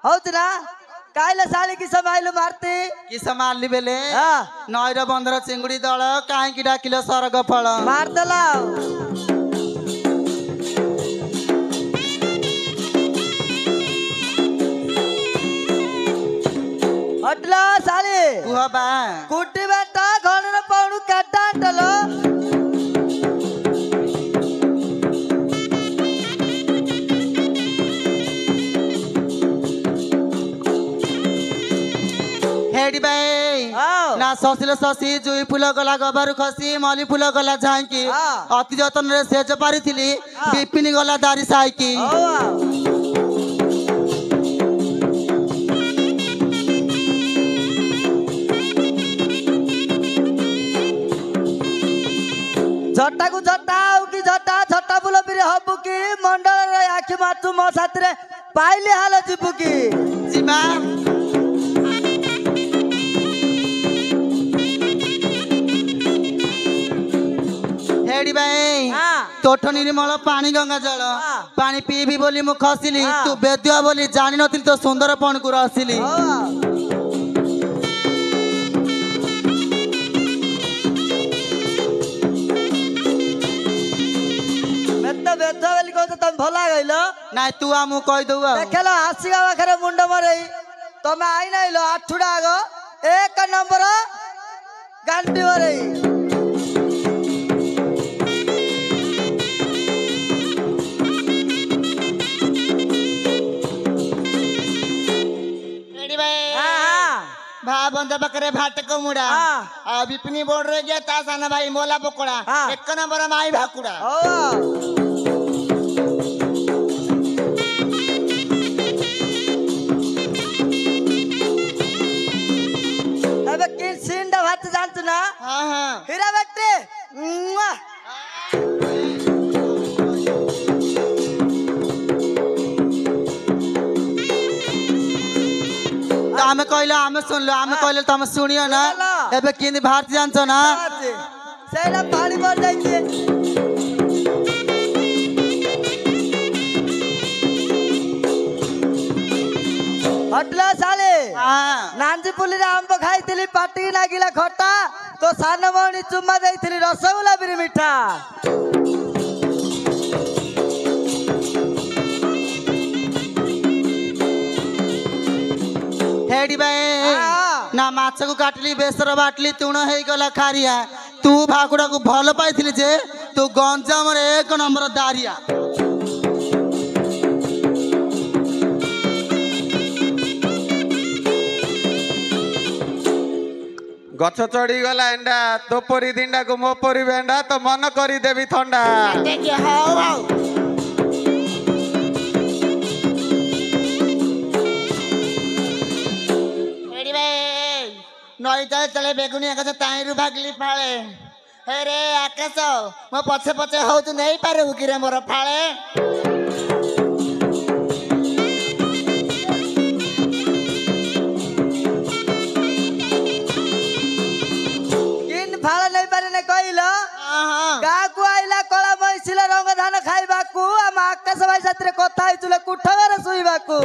हौतना काइले साली की समाइलु मारती कि समाली बेले हां नईर बंधर चिंगुड़ी दल काई की डाकिलो सरग फल मार दला हटलो साली कुह बा कुटी बेटा घर न पाउनु काटा अंटलो हेडी भाई ना ससिले ससी जुई फूल गला गबारु खसी मली फूल गला झांकी अति जतन रे सेज पारिथिली बिपिनी गला दारी साइकी झट्टा को झट्टा कि झट्टा झट्टा फूल बिरे हबु कि मंडल रे आखि मातु म साथी रे पाइले हाल जिबु कि जिमा हेडी भाई तोठ निर्मल पानी गंगा जल पानी पीबी बोली मु खसिली तू बेदुआ बोली जानि नथिल तो सुंदर पण को रसिली बेत्ता बेत्ता बोली को तुम भला गइलो नाइ तू आमु कहि दउ देखलो हासिगा वाखरे मुंड मरई तमे आई नाइलो आठुडा आगो एक नंबर गांडी मरई भा बंद बकरे भाट को मुड़ा आ बिपनी बोल रे गया ता साना भाई मोला पकोड़ा एक नंबर माई भाकुड़ा अबे किन सिंडा भात जानतु ना हां हां हीरा बेटे आमे कहले आमे सुनलो आमे कहले तुम सुनियो ना एबे किंदी भारती जानछो ना सेला पानी भर जाइछे हटला साले नांजी पुली रे आंब खाइथिली पाटी लागिला खट्टा तो सान मौनी चुम्मा देइथिली रसगुल्ला बिरी मिठा हेडी भाई ना माछ को काटली बेसर बाटली तुण हे गला खारिया तू भाकुड़ा को भल पाइथिली जे तू गंजाम रे एक नंबर दारिया गछ चढ़ी गला एंडा तो परी दिंडा को मो परी बेंडा तो मन करी देवी ठंडा नई चले चले बेगुनी आकाश ताईरु भागली फाळे हे रे आकाश मो पछे पछे हो तू नहीं पारे उकिरे मोर फाळे किन फाळे नहीं पारे ने कहिलो गा को आइला कळा मैसिला रंग धान खाइबाकू हम आकाश भाई साथरे कथा आइतुले कुठवारे सुइबाकू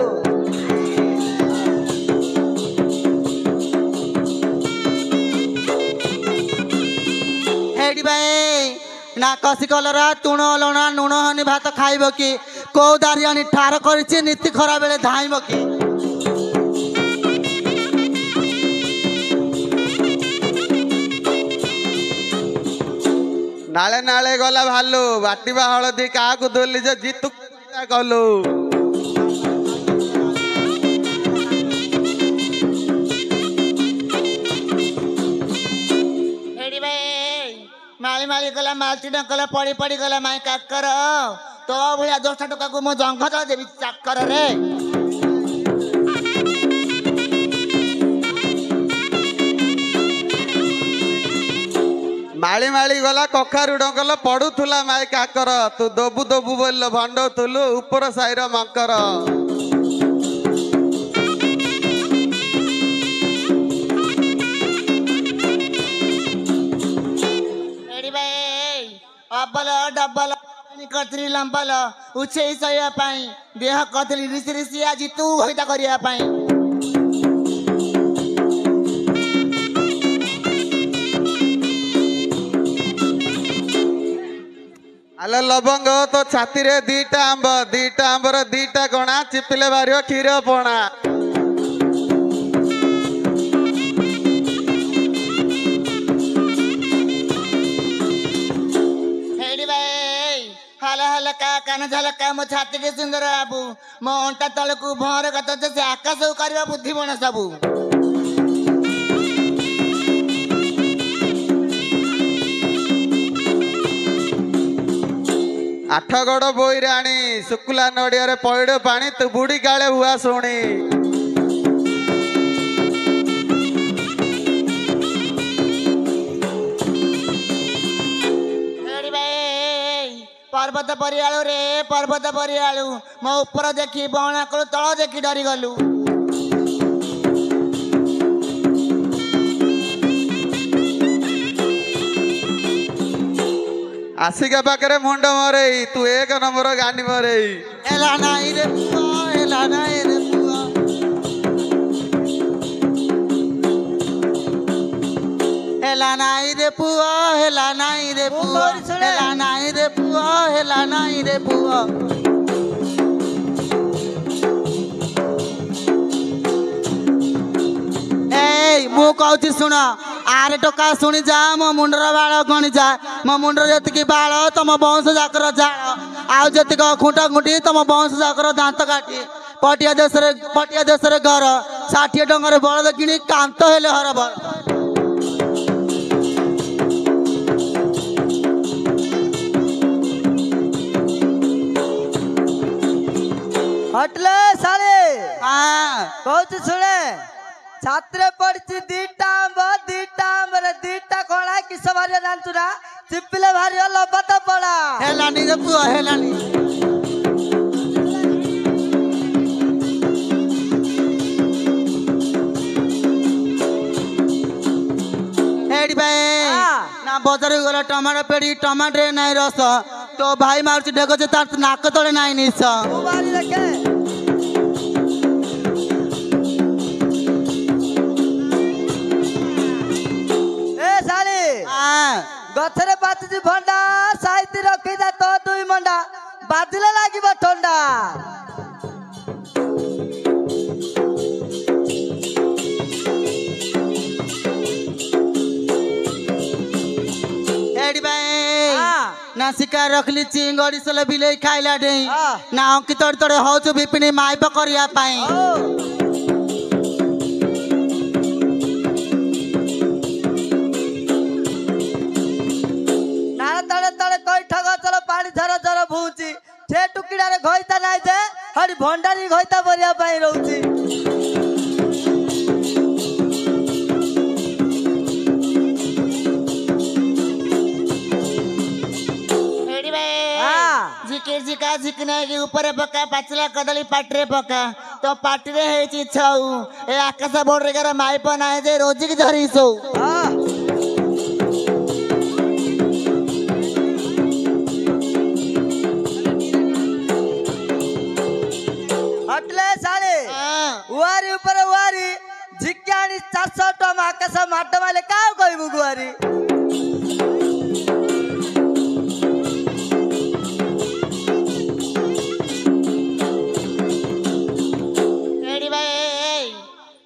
हेडी भाई ना कसी कलरा तुण लणा नुण हनी भात खाइब कि को दारियानी ठार करिछि नीति खरा बेले धाइब कि नाले नाले गला भालू बाटिबा हळदी काकू दोली जे जीतु गलू हेडी भाई माली माली गला मालती डंकला पड़ी पड़ी गला माई काकर तो भलिया 10 टका को मो जंघ चला देबी चाकर रे माली माली गला कखारू डंकल पड़ुथुला माई काकर तू दबु दबु बोल भंडौथुलु ऊपर साइर मकर अब्बल डब्बल कतरी लंबल उछे सया पाई देह कहली ऋषि ऋषि आज तू होता करिया पाई आलो लवंग तो छाती रे दीटा आंबर दीटा गणा चिपिले बारियो क्षीर पणा कान झलका मो छाती के सुंदर बाबू मो अंटा तल को भर कत से आकाश करवा बुद्धि बण सबू आठगड़ बोई राणी शुक्ला नड़िया रे पइड़ पानी तू बुढ़ी काले हुआ शुणी पर्वत परियालु रे पर्वत परियालु मो ऊपर देखी बणा कलु तल देखी डरी गलु आसिका पाखरे मुंड मरई तू एक नंबर गांडी मरई एला नाई रे पुआ एला नाई रे पुआ हेला नाई रे पुआ हेला नाई रे पुआ हेला नाई रे पुआ हेला नाई रे पुआ ए मु कहूची सुन आरे टोका शुणी जा मो मुंडर बाल गणी जा मो मुंडर जतिकी बाल तम वंश जाकर जाल आउ जतिक खुंटा खुंटी तम वंश जाकर दांत काटी पटिया देश रे घर 60 टंकार बलद किणी कांत हेले हर बल हटले साले हाँ कहूची सुने छात्रे पड़ची दीटा आंबर दीटा कोणा किस भारी जानतु ना चिपिले भारी लबत पड़ा हेलानी रे पुआ हेलानी एडी भाई ना बजार गला टमाटर पेड़ी टमाटर नहीं रस तो भाई मारुच ढेको जे तार नाक तले नहीं निस भारी देखे गछरे बाती भंडा साहित्य रखी जा तो दुई मंडा बाजिले लागिब ठंडा एडी भाई ना शिकार रखली चिंगड़ी सले बिले खाइला डे ना अंकी तोड़ तोड़े होचु बिपिनी माई पकड़िया पाई घईता नाई जे हरी भंडारी घईता बरिया पाई रहउची एडी भाई हां जिके जिका जिकना के ऊपर पका पाचला कदली पाटरे पका तो पाटरे हेची छऊ ए आकाश बोर्ड रे कर माई पनाए जे रोजी की धरी सो हां हटले साले वारी ऊपर वारी जिक्यानी 400 टम आकाश माट माले का कहबु गुवारी एडी भाई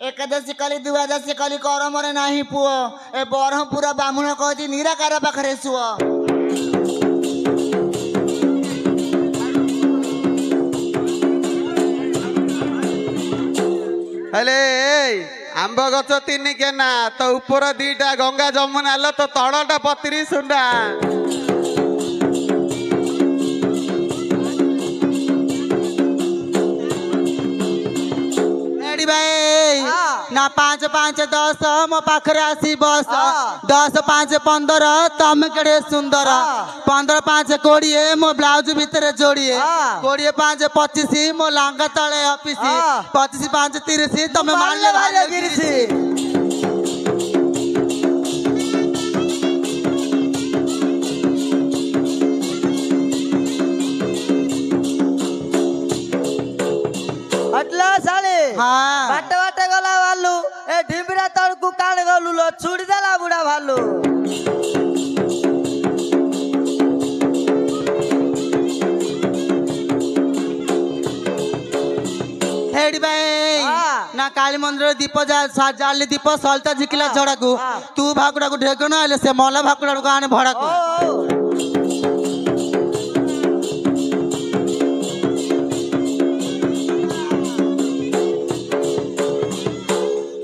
एकादशी कली द्वादशी कली करम रे नाही पुओ ए बरहपुर बामुण कहती निराकार पाखरे सुओ हेले आंब गच 3 केना तो ऊपर 2टा गंगा जमुना लो तो तळटा पत्री सुंडा एडी भाई ना 5 5 10 मो पाखरे आसी बस 10 5 15 तम केड़े सुंदर 15 5 20 मो ब्लाउज भीतर जोड़िए 20 5 25 मो लांगा तले ऑफिस 25 5 30 तमे मानले भारी गिरसी हटला साले हाँ बाटे बाटे गला भालू ए ढिबरा तड़कू कान गलू लो छुड़ी देला बुढ़ा भालू हेडी भाई ना काली मंदिर दीप जाली दीप सलता झिकिला झड़ाकू तू भाकुड़ा को ढेको ना से मला भाकुड़ा को आने भड़ाकू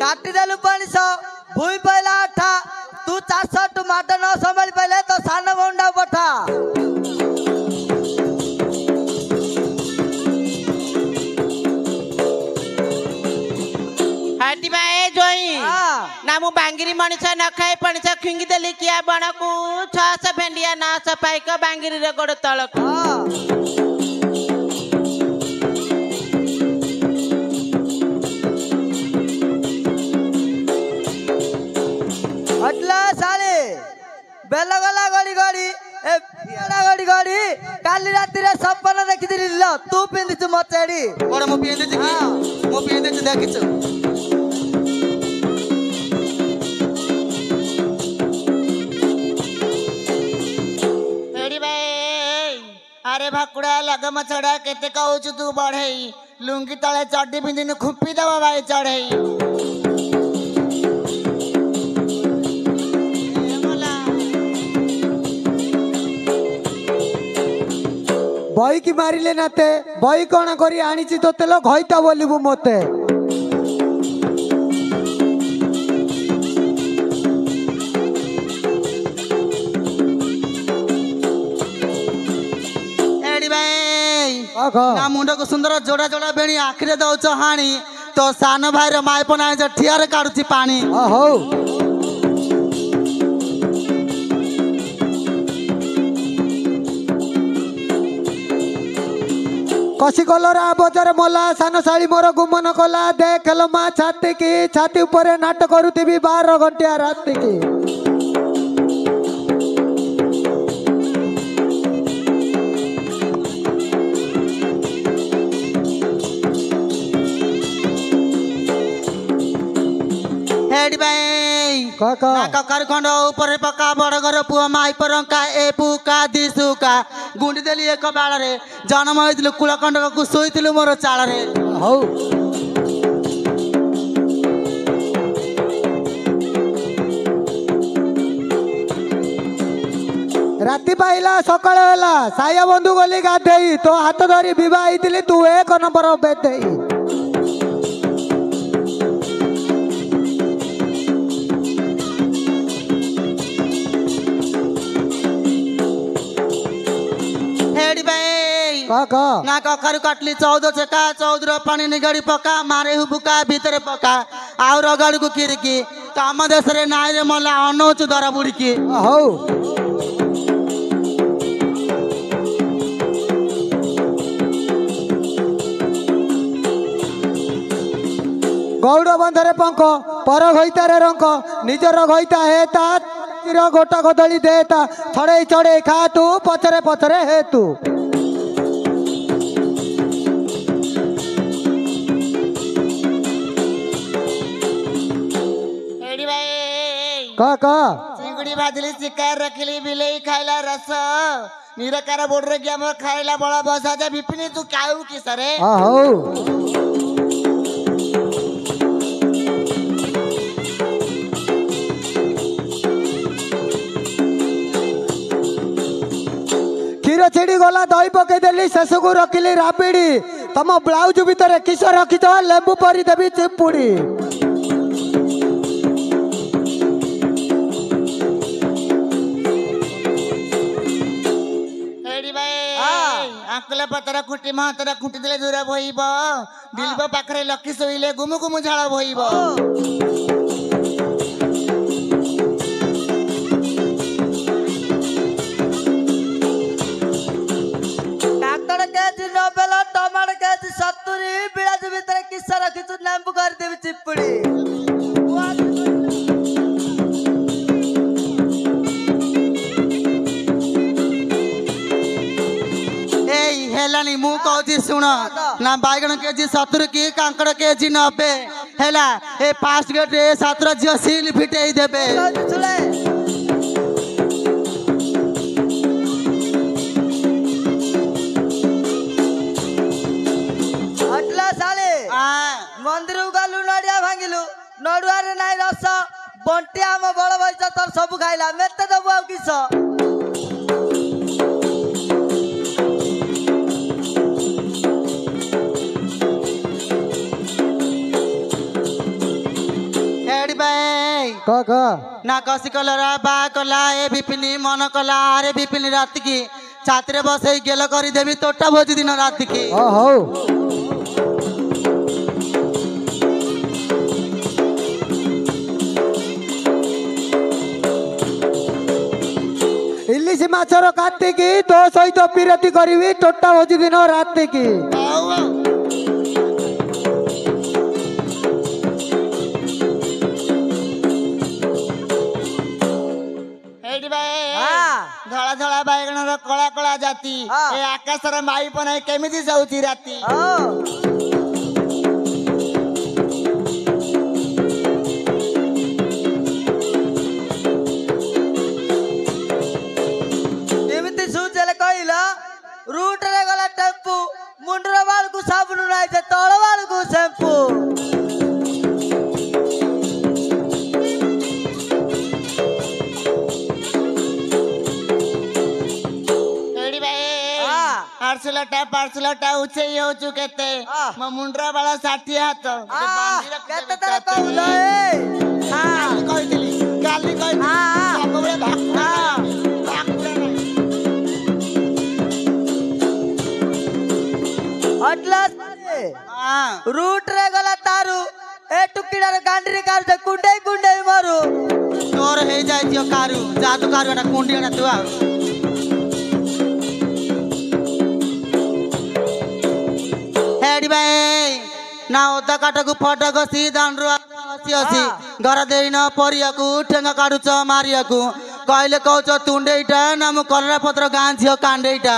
काटी देलु 500 भूई पहला 8 तू 400 टमाटर न संभाल पहले तो सानो भोंडा पठा हाटी भाई जोई ना मु बांगिरी मनिष न खाई पनिष खिंगी देली किया बणकू 600 भेंडिया 900 पाइक बांगिरी रे गोड़ तळक हटला साले बेला गला गड़ी गड़ी ए बियाड़ा गड़ी गड़ी काली राती रे सपन देखि दिली ल तू पिंदिछु मचेड़ी कोड़ मु पिंदे छी मु पिंदे छी देखिछु हेडी भाई अरे भाकुड़ा लग मछड़ा केते कहउछु तू बढ़ई लुंगी तळे चड्डी पिंदिन खुपी दबा भाई चढ़ई बई की मारिले नाते बई कौन करी आनीची तो तेल घईता बोलिबु मते एडी भाई ना मुंड को सुंदर जोड़ा जोड़ा बेणी आखिरे दउछ हाणी तो सान भाई रे माय पना जे ठियारे काढुची पानी हो कसी कलरा बजार मला सान साड़ी मोर गुमन कला देखल मा छाती की छाती ऊपर नाट करुथिबी 12 घंटिया राती की हेडी भाई काका ना ककर खंड ऊपर पका बड़ घर पुआ माई परंका ए पुका दिसुका गुंडी देली एक बाळ रे जन्म होइतिलु कुलखंड को सोइतिलु मोर चाळ रे हो राती पाइला सकाळ होला साया बंधु गली गाधेई तो हाथ धरी विवाह होइतिली तू 1 नंबर बेदेई हेडी भाई काका ना कखर कटली 14 चका 14 पानी निगड़ी पका मारे हुबुका भीतर पका आउ रगड़ को किरकी तो आम देश रे नाय रे मला अनौच दरा बुड़की हो गौड़ बंधरे पंख पर घईतारे रंक निजर घईता हेता गोटा कदली देता छड़े छड़े खा तू पचरे पचरे हे तू हेडी भाई काका चिंगड़ी भाजली शिकार रखली बिलेई खाइला रस निरकार बोर्ड रे गया मोर खाइला बड़ा बसा जा बिपिनी तू काऊ की सरे हो क्षीर छेड़ी गला दही पकई देली शेष को रखिली राबिड़ी तम ब्लाउज भितर किस रखिच लेबू परी देवी चिपुड़ी आंकुला पतरा खुटी महातरा खुटी देले दूर भइब दिलब पाखरे लक्की सोइले गुमु गुमु झाळ भइब काकड़ केजी 90 ला टमाटर केजी 70 बिलाज भीतर किस्सा रखिछु नेंबू कर देबी चिपुड़ी हेलानी मु कहती शुण शुण ना बैगण केजी 70 की कांकड़ केजी 90 हैला ए फास्ट गेट रे 7 झियो सील फिटेई देबे ଶୁଣେ ହଟିଲା ଶାଳେ ମନ୍ଦିରକୁ ଗଲୁ ନଡିଆ ଭାଙ୍ଗିଲୁ ନଡୁଆରେ ନାଇଁ ରସ ବଣ୍ଟି ଆମ ବଳ ବୈଛ ତୋର ସବୁ ଖାଇଲା ମେତେ ଦବୁ ଆଉ କିସ हेड भाई क ना कसी कलरा बा कला ए बिपिनी मन कला अरे बिपिनी रात की छात्रे बसई गेल करी देवी तोटा भोज दिन रात की ହଉ ଇଲିଶ ମାଛର କାଟିକି ତୋ ସହିତ ପିରତି କରିବି ତୋଟା ଭୋଜି ଦିନ ରାତିକି हेड भाई धला धला बैगण रो कला कला जाती ए आकाश रे माई पनाई केमिति जाउती राती ଏମିତି ସୁଚେଲେ କହିଲ रूट रे गला टेम्पू मुंडर बाल को साबुन नाइ ते तळ बाल को शैम्पू हेड भाई पार्सलटा उछे होचु केते म मुंडरा बाला 60 हाथ केते तर कहू ए कहतिली गाली कहतिली सबले भाकुरा अटलास रूट रे गला तारू ए टुकीडार गांडरी कार दे कुंडे कुंडे मारू तोर हे जाइतियो कारू जादू कारूटा कुंडीटा तू आ हेड भाई ना ओदा काटकु फटक सी दांडरु हसी हसी घर देइन परियाकु ठेंगा काडुच मारियाकु कहले कहउच तुंडेइटा ना मु कलरा पत्र गां झियो कांडेइटा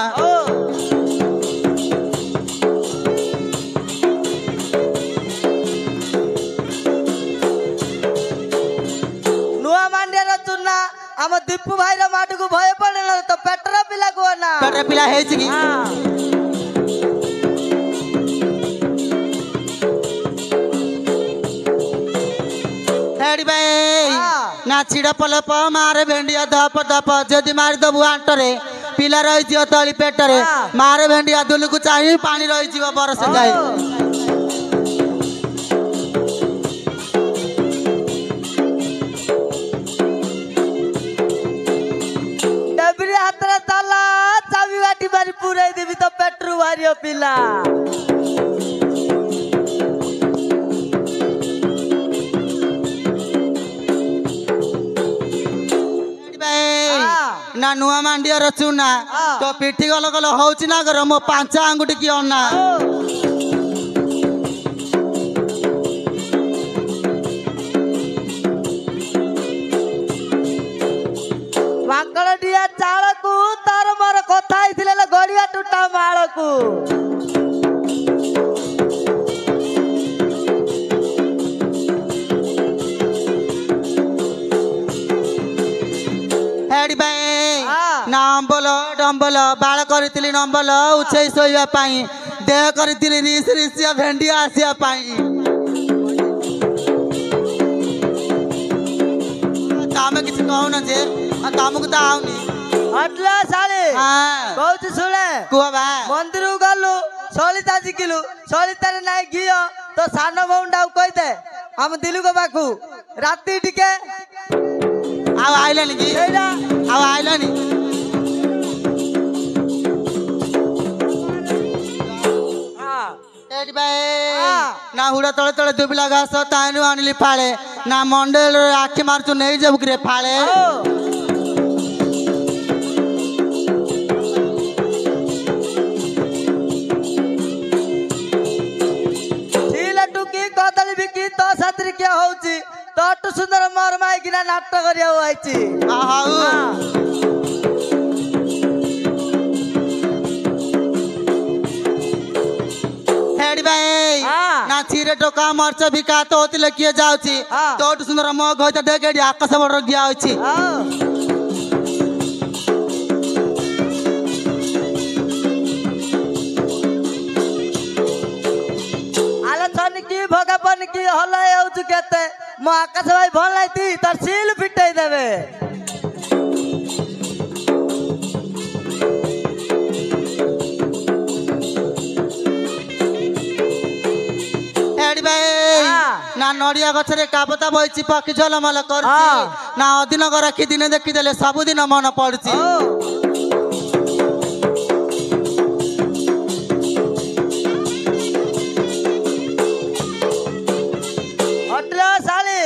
नुआ मांडिया चुना आम दीपू भाई रो माट को भय पड़े न तो पेट्रा पिला को ना पेट्रा पिला हेच की हेड भाई ना छिड़ा पलप मारे भेंडिया धप धप जदि मारी दबु आंटरे पिला रही जियो तली पेटरे मारे भेंडिया दुलु को चाहिए पानी रही जियो बरस जाए डबरी हातरे ताला चाबी बाटी मारी पुराई देबी तो पेट्रू भारियो पिला ना नुआ मांडिया रचुना तो पिठी गल गल होउची ना कर मो 5 आंगुठी की अन्ना वांकड़ डिया चाळ को तार मार कथा आइथिले गड़िया टूटा माळ को हेड भाई ना अम्बल डम्बल बाल करथिली नम्बल उछै सोइबा पाई देह करथिली रिस रिसिया भेंडिया आसिया पाई तामे किछ कहू न जे तामु को आउनी हटला साले बहुत सुने कुआ बा मंदिर गलु सलिता जिकिलु सलिता रे नाइ गियो तो सानो भौंडा कहि दे हम दिलु को बाकू राती टिके आव आइलानी की एडा आव आइलानी हेड भाई ना हुड़ा तळे तळे दुबिला घास तानु आनिली फाळे ना मंडल आखी मारचु नै जब करे फाळे टुकी कदली बिकी तो सात्री क्या होउची तो सुंदर मोर माई किना नाटक करिया आइची भाई हाँ। ना चिरे टोका मर्च बिका तो होतिले किए जाउची हाँ। तो सुंदर मग होइता देखेडी आकाश बड़ गया होची आलोचन की भोगापन की हलाय होउछु केते मो आकाश भाई भल लाइती तार सील फिटाई देबे एडी भाई हाँ। ना नड़िया गछरे काबता बइची पक्षी झलमल करची हाँ। ना अदिन रखी दिने देखी देले सब दिन मन पड़ची हटलो साली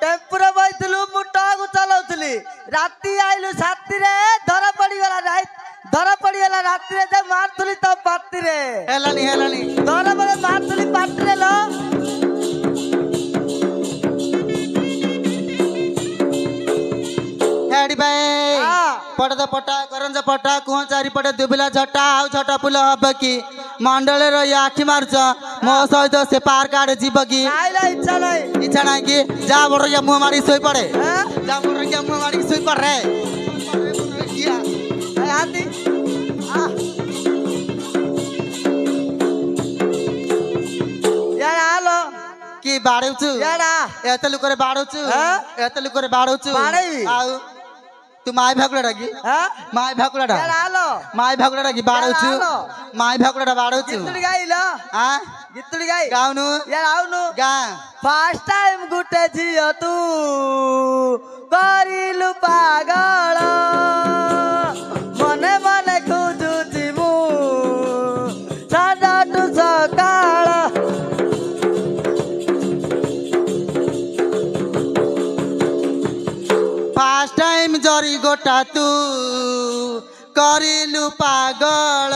टेम्पुरे बैठलु मुटागु चलाउथली राती आइलु साथी रे धरा पड़ी गला राती रे जे मारथली त पाती रे हेलानी धरा बले मारथली पाती रे लो एडी भाई हाँ। पटद पटा करंज पटा कुह चारि पटे दुबिला झटा आउ झटा फुल हब कि मंडल रो आखि मारछ मो सहित से पार काढे जीव कि आइला इच्छा नहीं इच्छा नाही कि जा बड़ या मुंह मारी सोई पड़े हैं जा बड़ या मुंह मारी सोई पड़ रे ए आती यार आलो कि बाड़ौछु यारा एतलु करे बाड़ौछु हाँ? एतलु करे बाड़ौछु बाड़ेबी? आउ तू माय भागुड़ा रगी हैं माय भागुड़ा यार आलो माय भागुड़ा रगी बाड़ौछु हेलो। माय भागुड़ा बाड़ौछु गित्तुड़ी गाइलो आ गित्तुड़ी गाइ गाउनु यार आउनु गा फर्स्ट टाइम गुटे झियो तू गरिलु पागल मने मने खोजुची मु साँझटु सकाळ फास्ट टाइम जरी गोटा तू करिलु पागल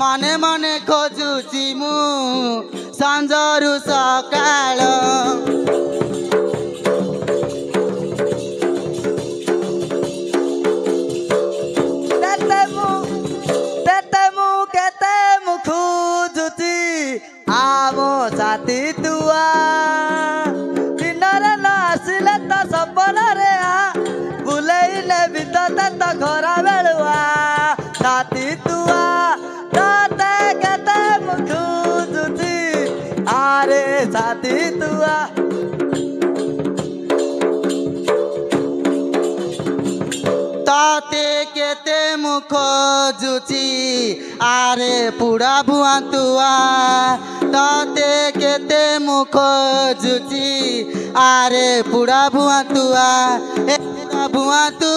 मने मने खोजुची मु संजरु सकाळ तेते मु केते मु खोजुची आमो साथी तुआ दिनरे न आसिले त सपनरे बुलेइले बितते त घरा बेलुआ साथी तुआ तते केते मु खोजुची आरे साथी तुआ ताते केते मुख जुची आरे पुड़ा भुआ तुआ ताते केते मुख जुची आरे पुड़ा भुआ तुआ ए भुआ तू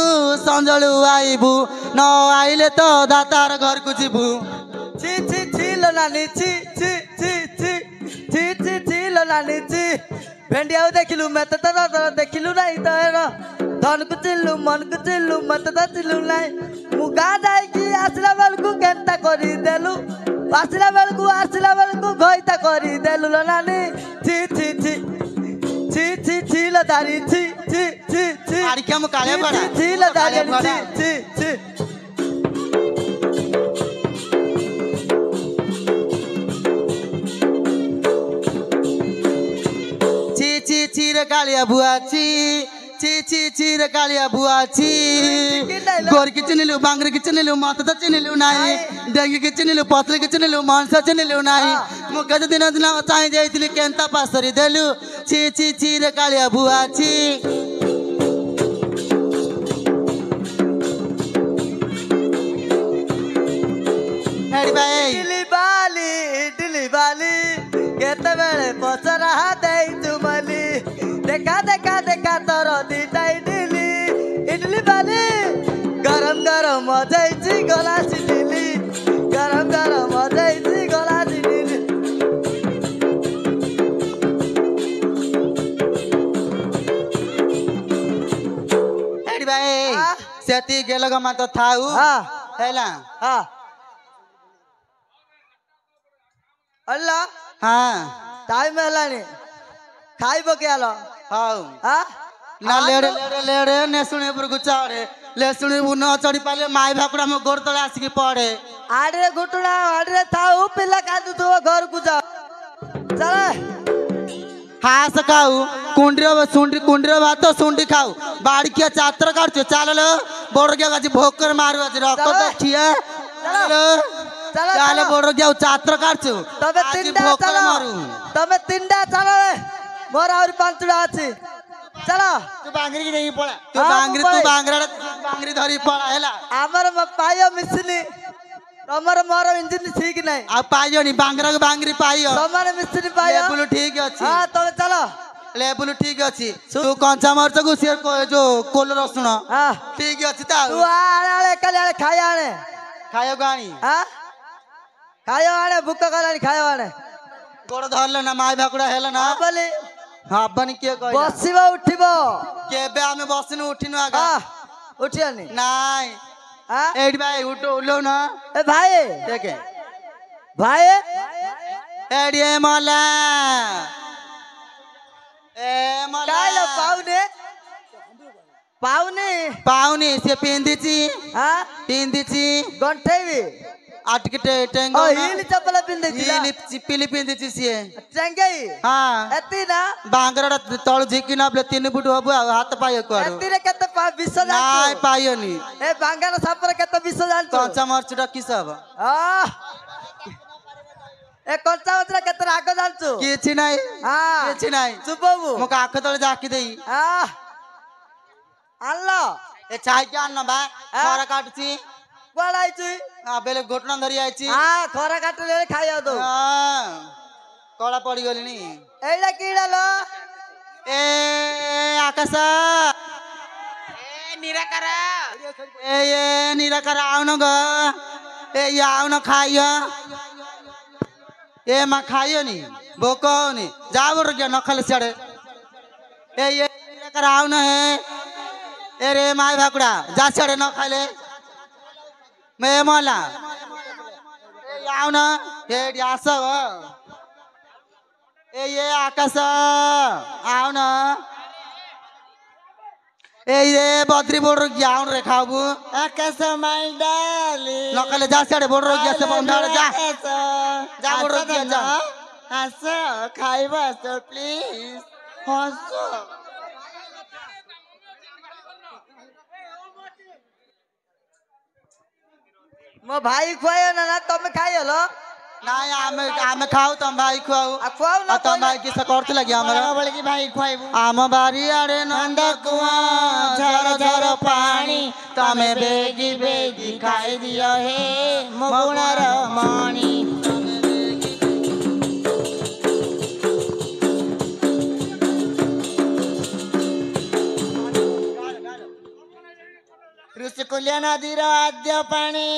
संजलु आइबू न आइले तो दातार घर को जीबू ची ची ची लो नानी ची ची ची ची ची ची ची लो नानी ची भेंडी आउ देखिलु मैं तो देखिलु नहीं तो है धन को चिल्लू मन को चिल्लू मत तो चिल्लू नहीं मुगा जाए कि आसला बेल को केंता करी देलु आसला बेल को घइता करी देलु लो नानी ची ची ची ची ची ची लो दारी ची ची ची ची आड़ी क्या मुकाले बड़ा ची लो दारी ची ची ची ची ची ची रे कालिया बुआ ची ची ची ची रे कालिया बुआ ची गोर की चिनिलु बांगरे की चिनिलु माता तो चिनिलु नाही डेंगी की चिनिलु पतले की चिनिलु मांसा चिनिलु नाही मुका दिन दिन चाहे जाइतिली केंता पासरी देलु ची ची ची रे कालिया बुआ ची हेडी भाई इडली बाली केते बेले पचरा देई तुमली देखा देखा देखा तोर दीटा इडली बाली गरम गरम मजाइची गला सिडिली गरम गरम मजाइची गला सिडिली हेडी भाई हाँ? सेती गेलग मा तो थाउ हाँ हैला हाँ अल्लाह हाँ टाइम हेलानी खाइबो के आलो हाउ हाँ ना लेड़े लेड़े लेड़े ने सुने पर गुचाड़े ले सुने वो न चढ़ी पाले माई भाकुड़ा में गोर तले आसिकी पड़े आड़े घुटना आड़े थाऊ पिला काटू तो घर को जा चले हास खाऊ कुंडीर भात सुंडी खाऊ बाड़ी किया चातर काटছো चाल बड़ गया आज भोकर मारू आज रख देखिए चाल बड़ गया चातर काटছো तबे तीनटा चलो तबे तीनटा चलो मोर और पांचटा अछि चलो तू बांगरी की नहीं पड़ा तू बांगरी धरी पड़ा हैला हमर पायो मिसनी तमर मोर इंजन ठीक नहीं आ पाइयो नहीं बांगरा के बांगरी पाइयो तमर मिस्त्री पायो लेबुल ठीक अछि हां तबे चलो लेबुल ठीक अछि तू कंचा मरच को से जो कोल रसुण हां ठीक अछि ता तू आले कले खाया आने खायो गाणी हां खायो आने भूख गलानी खायो आने गोड़ धरले ना माय भाकुड़ा हेला ना बोले हां बनी के कहला बसिबो उठिबो केबे हमें बसिनु उठिनु आगा उठियानी नाइ हां एडी भाई उठो उलो ना ए भाई देखे भाई एडी मला ए मला कायला पावने पावने पावनी से पिंदीची हां पिंदीची गंठेवी अटके टेंगो हिल चप्पल पिंदे हिल चिपिली पिंदीची से चंगई हां एती ना बांगरा तळ झिकी ना आपले 3 फुट हबो हाथ पाइयो करू एती रे केते विश्व नाइ जान पाइयो नी ए बांगाना सापर केते विश्व जान कंचा मरच डकी सब ए कंचा मरच केते राग जान छु किछि नाइ हां किछि नाइ सुबबू मो आख तळे जाकी देई आल्ला ए चाय के आन बा खरा काटची पड़ाई छु आ बेले घोटना धरी आइची हां खरा काटले खाइयो दो कळा पड़ी गली नी एडा कीड़ा लो ए आकाश ए निराकरा ए निराकरा आउन ग ए आउन खाइयो ए मा खाइयो नी भोको नी जाबर गया नखल सड़े ए निराकरा आउन है ए रे माय भाकुड़ा जा सड़े न खाले मैं मला ए आउन ए यास ए ये आकाश आउन ए ये बद्री बोर्डर ग्याउन रे खाबू आकाश माय डाली नकले जा सड़े बोर्डर गया से बंधाड़ जा जा बोर्डर गया जा हस खाइबा सर प्लीज हस मो भाई खुआयो ना तुम खाइयो लो नाय आमे खाऊ तम भाई खुआऊ आ खुआओ ना तम भाई की सकरत लगी हमरा बोले कि भाई खुआइबू आम बारी आड़े नंद कुआ झर झर पानी तमे बेगी बेगी खाई दियो हे मगुणर मणि ऋषिकुल्य नदीर आद्य पानी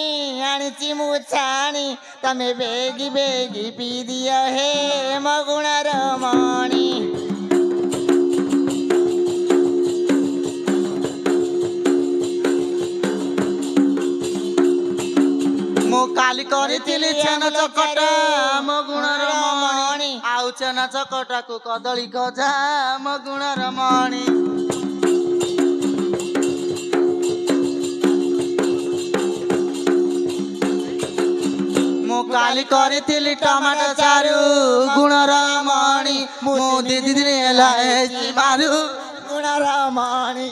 आनिची मु छाणी तमे बेगी बेगी पी दियो हे मगुणर मणि मो काली करितिली छेन चकटा मगुणर मणि आउ छेन चकटा को कदली गजा मगुणर मणि काली करितिली टमाटो चारू गुणर मणि मु दीदी दिन हेलाई मारू गुणर मणि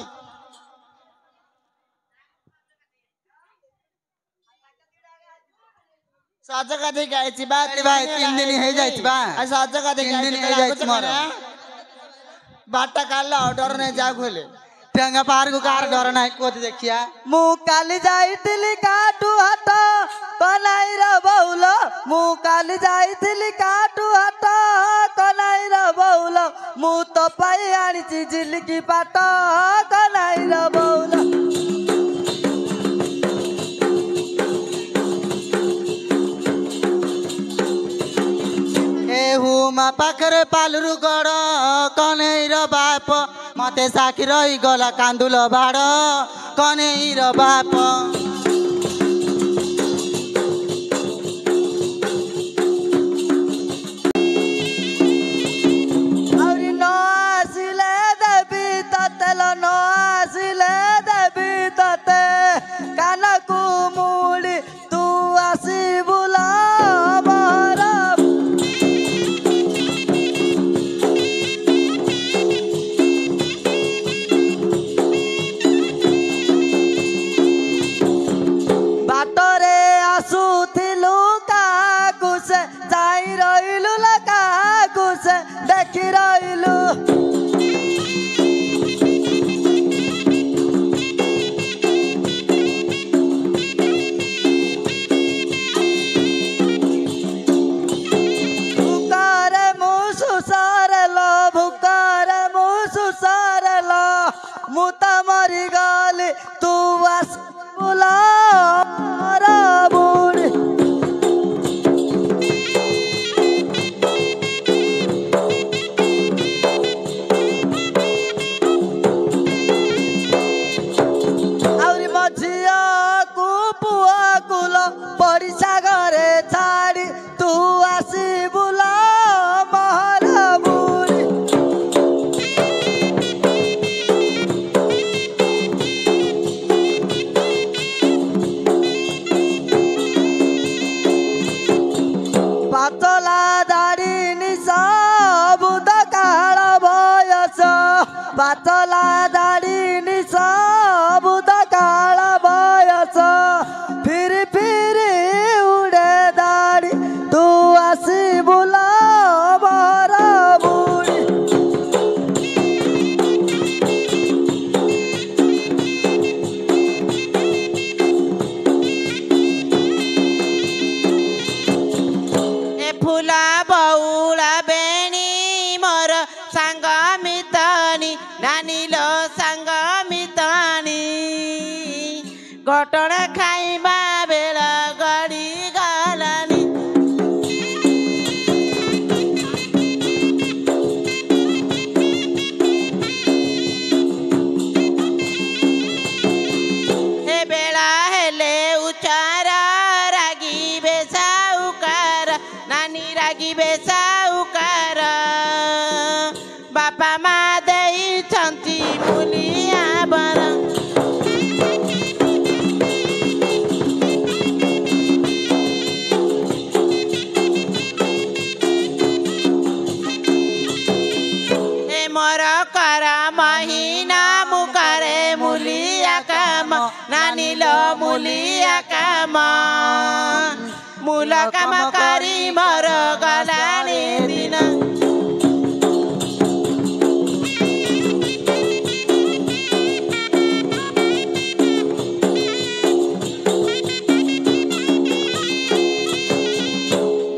सजका देखि आइछि बा भाई 3 दिन हे जाइछि बा आ सजका देखि 3 दिन हे जाइछि मोर बाटा काला ऑर्डर ने जा खोले टेंगा पार को कार डर नाही कोत देखिया मु काली जाइतिली काटू हाथ कनाई र बहुल मु काली जाइतिली काटू हाथ कनाई र बहुल मु तो पाई आनिछि जिलकी पाट कनाई र बहुल हुमा पाखरे पालुरु गड़ कनेर बाप मते साखी रही गला कांदुल बाड़ कनेर बाप औरी न आसिले देवी ततेल न आसिले देवी तते कानकु मुड़ी तू आसी से देखी रहिलु भुकारे मुसु सारलो भुकारे मुसु सारलो मुता मरी गली तू आस बुला रा बुढ़ी आउरी मझिया को पुआ कुलो पड़िसा घरे छाड़ी तू आसी बुला महरा बुढ़ी पातला दाढ़ी निशा बुध काळ बयस पातला दाढ़ी निशा बुध काळ बयस फिरी फिरी उड़े दाढ़ी तू आसी बुला बरा बुढ़ी ए फुला बौला बेणी मोर सांग मितानी नानी लो सांग मितानी घटना खाइबा बेला गड़ी गलानी हे बेला हेले उचारा रागी बेसाउकार नानी रागी बेसाउकार बापा मा ଦେଇଛନ୍ତି ମୁଲିଆ ବର ए मोर कर महिना मुकारे मुलिया काम नानी लो मुलिया काम मूल काम करी मोर गलानी दिन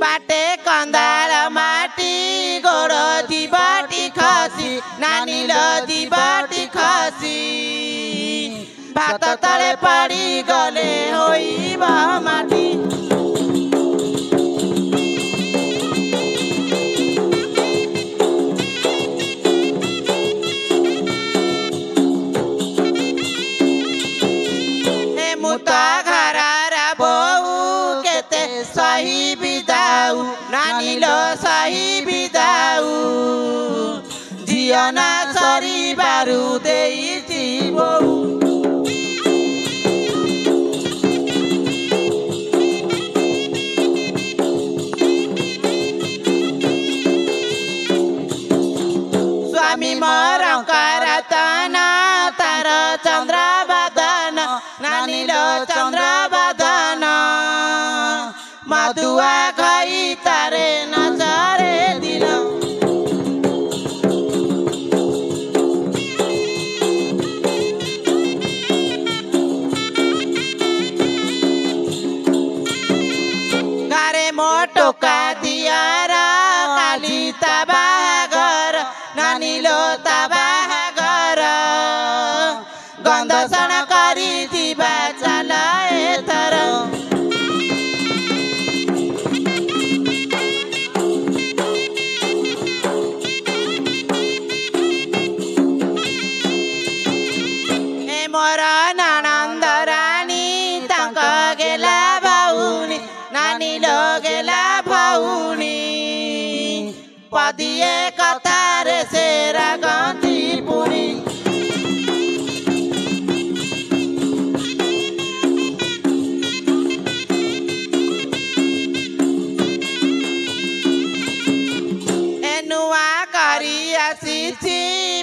बाटे कंदाल माटी गोड़ दिबाटी खसी नानी लो दिबाटी खसी भात तले पड़ी गले होइबा माटी हे मुता घरार बहु केते सही बिदाऊ नानी लो सही बिदाऊ जियना सरी बारू देइछि बहु स्वामी मोर करतन तार चंद्र बदन नानी लो चंद्र बदन मधुआ खई तारे नजरे दिल गारे मोटोका दियार काली तबागर नानी लो तबागर गंधसन करी दिबा चला एथर ए मोर ननंद रानी तांक गेला भाउनी नानी लो गेला भाउनी पदिए कतारे से रागंती पुरी एनुआ करी आसीछि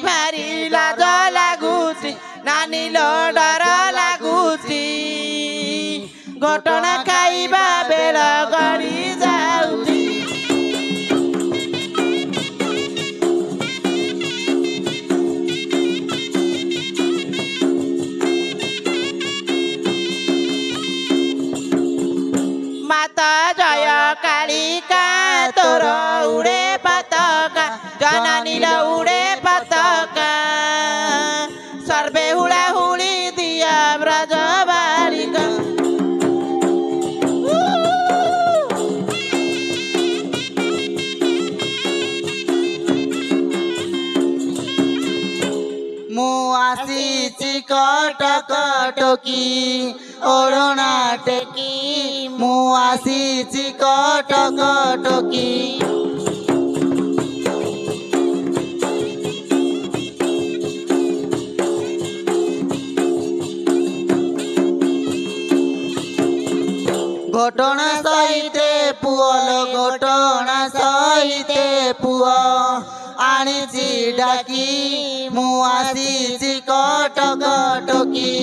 भारी लाज लागुछि नानी लो डर लागुछि घटना खाइबा बेला गड़ी जाउछि ଜନାନୀର ଉଡ଼େ ପତାକା ସର୍ବେ ହୁଳା ହୁଳି ଦିଆ ବ୍ରଜ ବାଳିକା ମୁଁ ଆସିଛି କଟକ ଟୋକି ଓଢ଼ଣା ଟେକି ମୁଁ ଆସିଛି କଟକ ଟୋକି ঘটনা সহিতে পুয়ল ঘটনা সহিতে পুয় আনিছি ডাকি মু আসিছি কটক টকি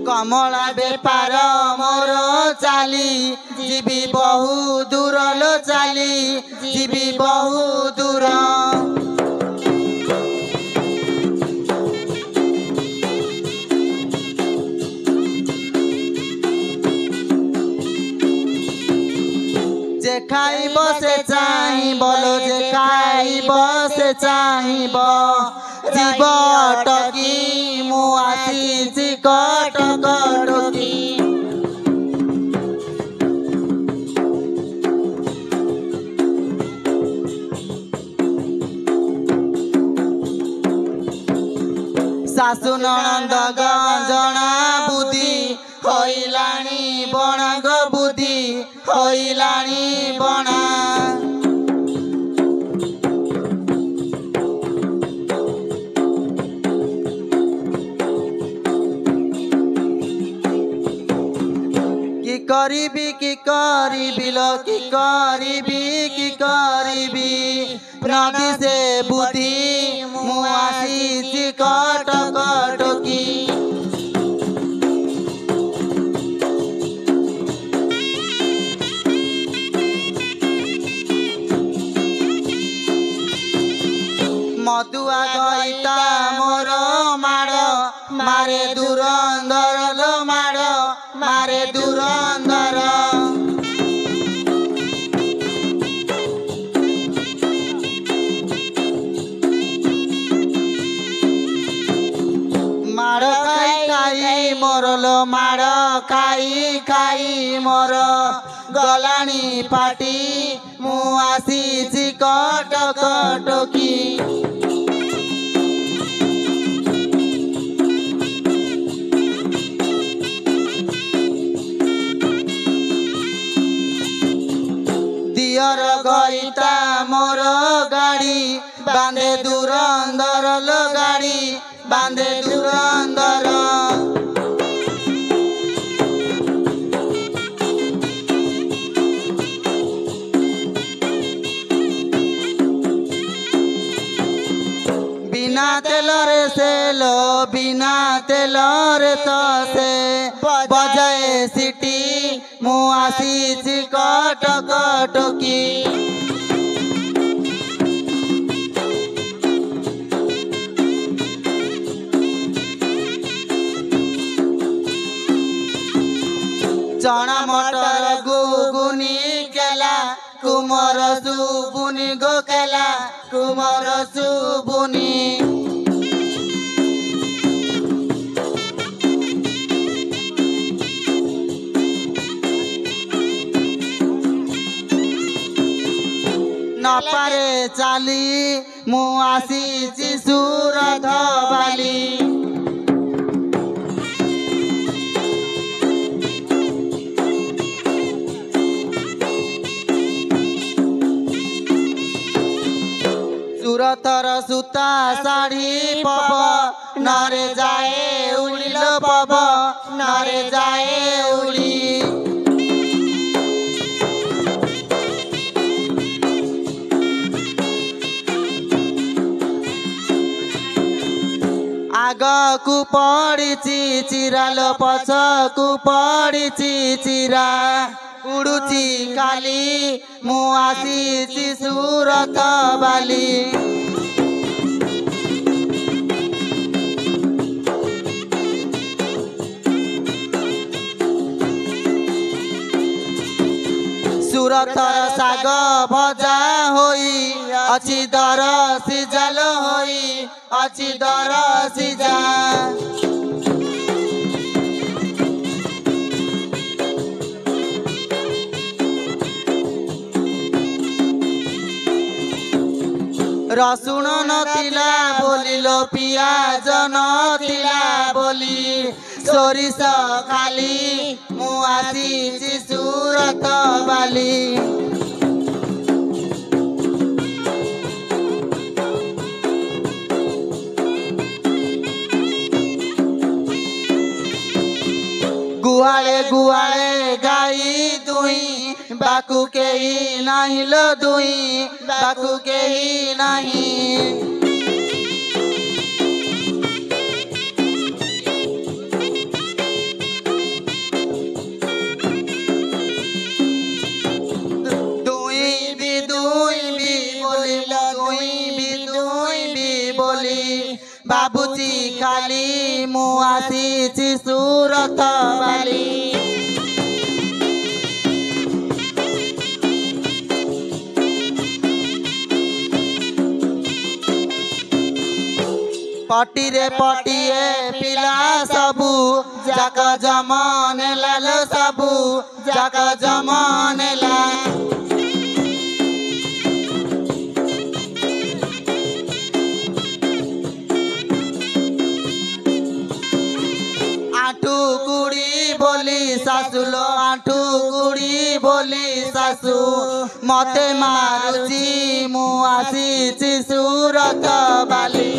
কমলা বেপার মোর চালি ଯିବି ବହୁ ଦୂର ଲୋ ଚାଲି ଯିବି ବହୁ ଦୂର যে খাইব সে চাহিব লো যে খাইব সে চাহিব জীব অটকি ମୁଁ ଆସିଛି କଟକ ଟକି ଶାଶୁ ନଣନ୍ଦ ଗଞ୍ଜଣା ବୁଦ୍ଧି ହୋଇଲାଣି ବଣା ଗୋ ବୁଦ୍ଧି ହୋଇଲାଣି ବଣା কি କରିବି ଲୋ କି କରିବି ନଦୀ ସେ ବୁଦ୍ଧି ମୁଁ ଆସିଛି କଟକ ଟକି ମଦୁଆ ଗଇତା ମୋର ମାଡ଼ ମାରେ ଦୁରନ୍ଦର ଲୋ ମାଡ଼ ମାରେ ଦୁରନ୍ଦର ମାଡ଼ ଖାଇ ମୋର ଲୋ ମାଡ଼ ଖାଇ ମୋର ଗଲାଣି ପାଟି ମୁଁ ଆସିଛି କଟକ ଟକି ଦିଅର ଗଇତା ମୋର ଗାଡ଼ି ବାନ୍ଧେ ଦୁରନ୍ଦର ଲୋ ଗାଡ଼ି ବାନ୍ଧେ ଦୁରନ୍ଦର বিনা তেলরে সেলো বিনা তেলরে তো সে বজায় সিটি ମୁଁ ଆସିଛି କଟକ ଟକି ଚଣା ମଟର ଗୁଗୁନି କେଲା କୁମର ସୁବୁନି ଗୋ କେଲା କୁମର ସୁବୁନି ନପାରେ ଚାଲି ମୁଁ ଆସିଛି ସୁରଥ ବାଲି ସୁରଥର ସୂତା ଶାଢ଼ୀ ପବ ନରେ ଯାଏ ଉଡ଼ିଲ ପବ ନରେ ଯାଏ ଉଡ଼ି ଆଗକୁ ପଡ଼ିଛି ଚିରା ଲୋ ପଛକୁ ପଡ଼ିଛି ଚିରା ଉଡ଼ୁଛି କାଲି ମୁଁ ଆସିଛି ସୁରଥ ବାଲି थर साग भजा होई अछि दर सिजाल होई अछि दर सिजा रसुण नथिला बोलिलो पियाज नथिला बोली सोरिष खाली मु आसीछि सुरत बाली गुआले गुआले गाई दुई बाकू केही नाही लो दुई बाकू केही नाही दुई भी बोलिला दुई भी बोली बाबूजी खाली मु आसीछि सुरत बाली पटीरे पटिए पिला सबू जाक जमान लाल सबू जाक जमान ला आठू कुड़ी बोली सासू लो आठू कुड़ी बोली सासू मते मारुची मु आसीछि सुरत बाली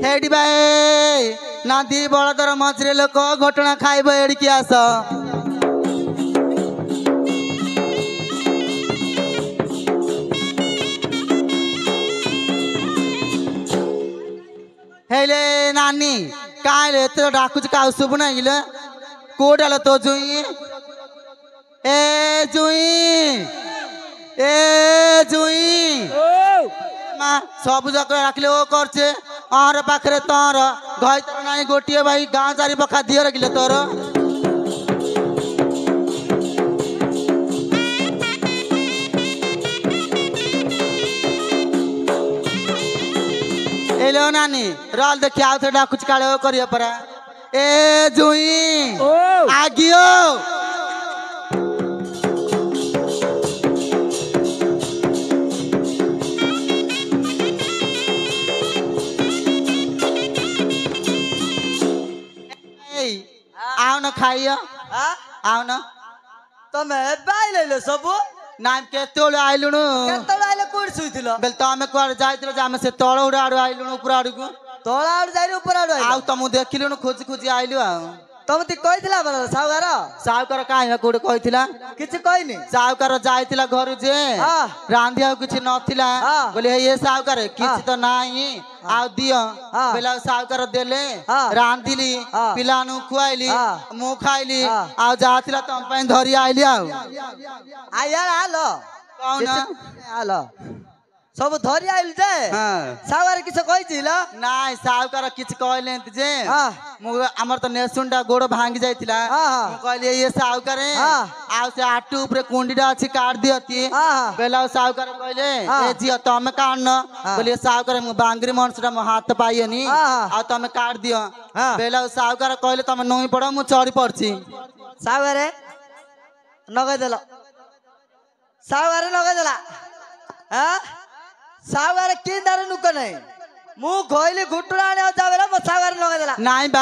हेडी भाई नादी बड़दर मझरे लोक घटना खाइब एड़िकी आस हेले नानी काले तो डाकुच का सुब ना गिले कोडाल तो जुई माँ सब जक रखले ओ करछे आर पाखरे तोर गई तर नाई गोटिए भाई गाँ चारि पखा दिए रखिले तोर एलो नानी रल देखि आउ थे डाकुच काले ओ करिए परा ए जुई आगियो आओ न खाइयो आओ न तमे बाइले सब नाम केतोले आइलुनु केतळे आइले कोड सुइथिलो बेल तमे कुआर जाइतिलो जे हम से तळ उडा आडु आइलुनु ऊपर आडुकु तोळा आडु जाइलु ऊपर आडु आउ तमु देखिलुनु खोजी खोजी आइलु आ तमे ती कहिथिला बरा साउगार साउकर काहे कोड कहिथिला किछि कहिनी साउकर जाइतिला घरु जे रांधिया किछि नथिला बोले ये साउकर किछि तो नाही आउ दियो बेला साउकर देले रांधिली पिलानु खुआइली मु खाइली आउ जातिला तम पय धरि आइली आउ आया आलो कौन आलो सब धरि आइल जे साउगार किछ कहिथिला नाइ साउकर किछि कहले जे मु हमर त नेसुंडा गोड़ भांगी जाइतिला मु कहले ये साउकर आउ से आटू ऊपर कुंडीडा अछि काट दियती बेला साउकर कहले ए जियो तमे काटन बोले साउकर मु बांगरी मनसुडा मो हाथ पाइयनी आ तमे काट दियो बेला साउकर कहले तमे नोई पड़ो मु चढ़ी पड़छि साउगारे नगै देला साउगारे नगै देला हां साउगारे किंदार नुक नै मु गइले घुटुरा आने जावेला म साउगारे नगै देला नाइ बा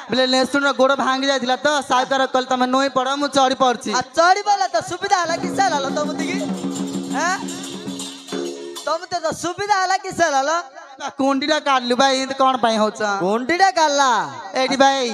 बोले नेसुंडा गोड़ भांगी जाइतिला त साउकर कहले तमे नोई पड़ो मु चढ़ी पड़छि आ चढ़ी बोला त सुविधा हला कि सेल हला तम दिगी हैं तम त सुविधा हला कि सेल हला कुंडीडा काटलु भाई कोन पय होछ कुंडीडा काटला एडी भाई